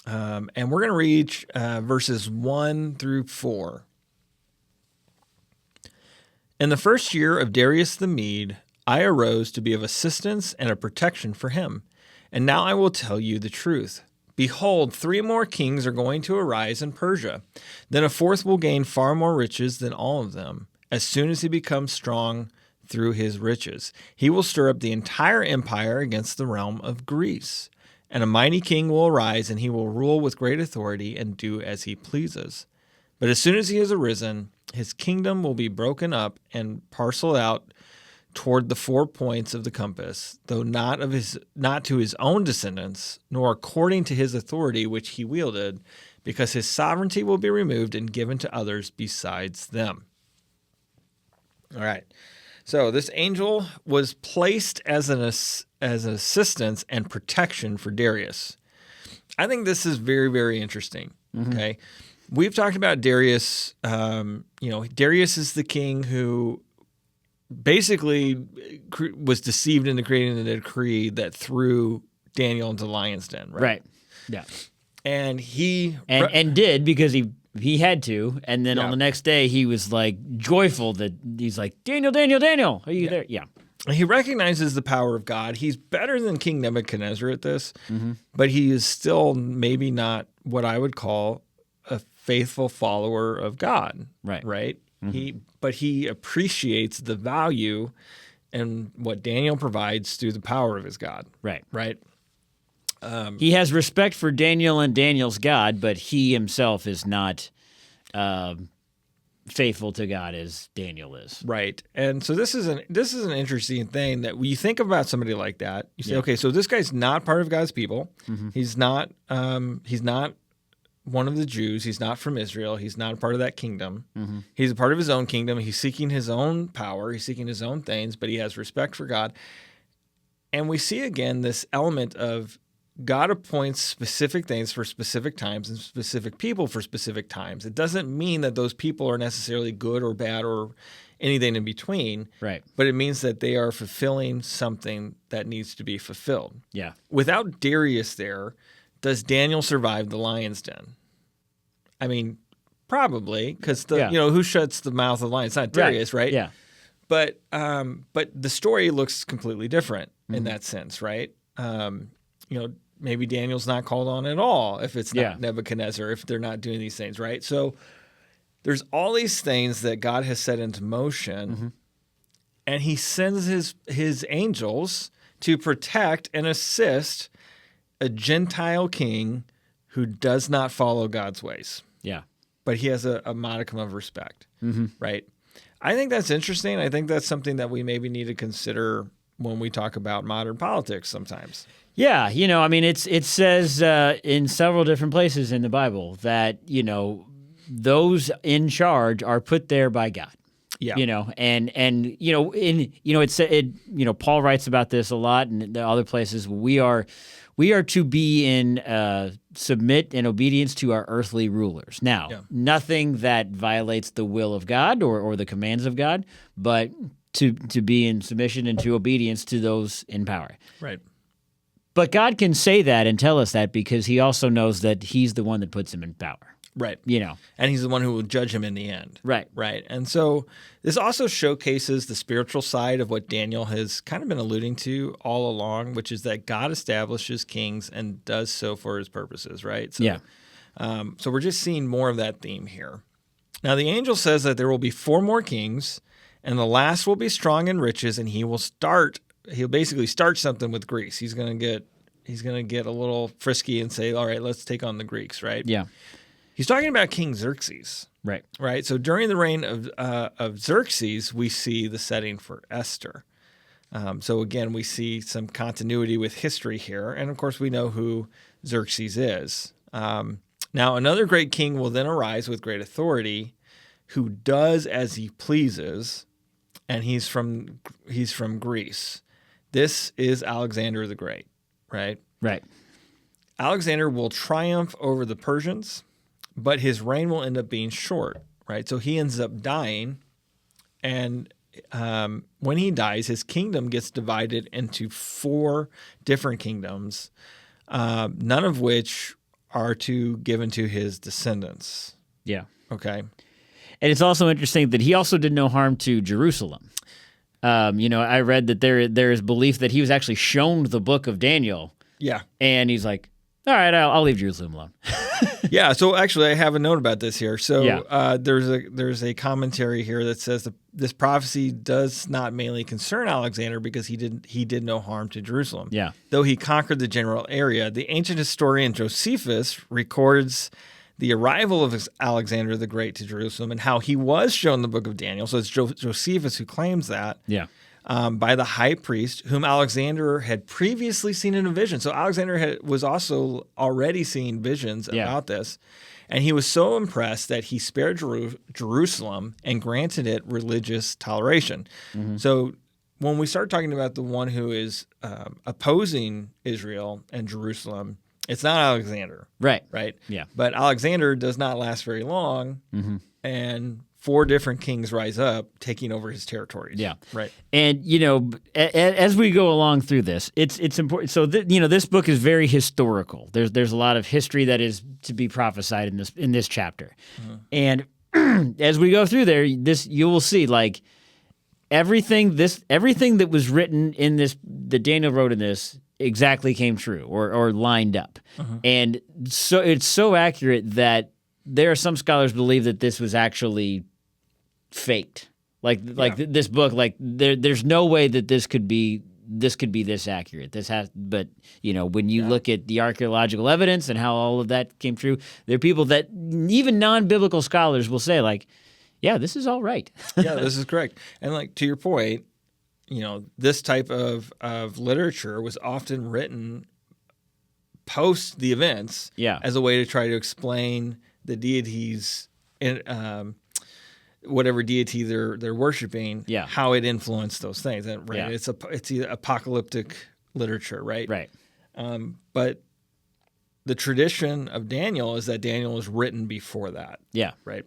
And we're going to read verses 1 through 4. In the first year of Darius the Mede, I arose to be of assistance and a protection for him. And now I will tell you the truth. Behold, 3 more kings are going to arise in Persia. Then a fourth will gain far more riches than all of them, as soon as he becomes strong through his riches. He will stir up the entire empire against the realm of Greece. And a mighty king will arise, and he will rule with great authority and do as he pleases. But as soon as he has arisen, his kingdom will be broken up and parceled out toward the 4 points of the compass, though not to his own descendants, nor according to his authority which he wielded, because his sovereignty will be removed and given to others besides them. All right. So this angel was placed as an assistance and protection for Darius. I think this is very, very interesting. Mm-hmm. Okay. We've talked about Darius. Darius is the king who basically was deceived into creating the decree that threw Daniel into the lion's den, right? Right. Yeah. And he did because he had to, and then on the next day he was like joyful that he's like, Daniel, are you there? Yeah. He recognizes the power of God. He's better than King Nebuchadnezzar at this, but he is still maybe not what I would call a faithful follower of God. Right. Right. But he appreciates the value and what Daniel provides through the power of his God. Right. Right. He has respect for Daniel and Daniel's God, but he himself is not faithful to God as Daniel is. Right. And so this is an interesting thing that when you think about somebody like that, you say, okay, so this guy's not part of God's people. Mm-hmm. He's not one of the Jews. He's not from Israel. He's not a part of that kingdom. Mm-hmm. He's a part of his own kingdom. He's seeking his own power. He's seeking his own things, but he has respect for God. And we see again this element of God appoints specific things for specific times and specific people for specific times. It doesn't mean that those people are necessarily good or bad or anything in between. Right. But it means that they are fulfilling something that needs to be fulfilled. Yeah. Without Darius there, does Daniel survive the lion's den? I mean, probably, because who shuts the mouth of the lion? It's not Darius, right? Yeah. But the story looks completely different in that sense, right? Maybe Daniel's not called on at all if it's not Nebuchadnezzar, if they're not doing these things, right? So there's all these things that God has set into motion, and he sends his angels to protect and assist a Gentile king who does not follow God's ways. Yeah. But he has a modicum of respect, right? I think that's interesting. I think that's something that we maybe need to consider when we talk about modern politics sometimes. Yeah, it says in several different places in the Bible that, those in charge are put there by God. Yeah. Paul writes about this a lot, and the other places we are to be in submit and obedience to our earthly rulers. Now, nothing that violates the will of God or the commands of God, but to be in submission and to obedience to those in power. Right. But God can say that and tell us that because he also knows that he's the one that puts him in power. Right. And he's the one who will judge him in the end. Right. Right. And so this also showcases the spiritual side of what Daniel has kind of been alluding to all along, which is that God establishes kings and does so for his purposes, right? So, so we're just seeing more of that theme here. Now, the angel says that there will be 4 more kings, and the last will be strong in riches, and he'll basically start something with Greece. He's going to get a little frisky and say, all right, let's take on the Greeks, right? Yeah. He's talking about King Xerxes. Right. Right. So during the reign of Xerxes, we see the setting for Esther. So again, we see some continuity with history here. And of course, we know who Xerxes is. Now, another great king will then arise with great authority who does as he pleases, and he's from Greece. This is Alexander the Great, right? Right. Alexander will triumph over the Persians, but his reign will end up being short, right? So he ends up dying, and when he dies, his kingdom gets divided into 4 different kingdoms, none of which are to given to his descendants. Yeah. Okay. And it's also interesting that he also did no harm to Jerusalem. I read that there is belief that he was actually shown the book of Daniel. Yeah. And he's like, all right, I'll leave Jerusalem alone. Yeah. So actually, I have a note about this here. So Yeah. there's a commentary here that says that this prophecy does not mainly concern Alexander because he did no harm to Jerusalem. Yeah. Though he conquered the general area, the ancient historian Josephus records the arrival of Alexander the Great to Jerusalem and how he was shown the book of Daniel. So it's Josephus who claims that. Yeah. By the high priest, whom Alexander had previously seen in a vision. So Alexander was also already seeing visions about this. And he was so impressed that he spared Jerusalem and granted it religious toleration. Mm-hmm. So when we start talking about the one who is opposing Israel and Jerusalem, it's not Alexander. Right. Right? Yeah. But Alexander does not last very long. Mm-hmm. And 4 different kings rise up, taking over his territories. Yeah, right. And as we go along through this, it's important. So this book is very historical. There's a lot of history that is to be prophesied in this chapter, and as we go through there, you will see like everything that was written in this that Daniel wrote in this exactly came true or lined up, and so it's so accurate that there are some scholars believe that this was actually faked. This book, there's no way that this could be this accurate. But when you look at the archaeological evidence and how all of that came true, there are people that even non-biblical scholars will say yeah, this is all right. Yeah, this is correct. And to your point, this type of literature was often written post the events as a way to try to explain the deities and whatever deity they're worshiping, how it influenced those things. And, right? Yeah. It's apocalyptic literature, right? Right. But the tradition of Daniel is that Daniel was written before that. Yeah. Right.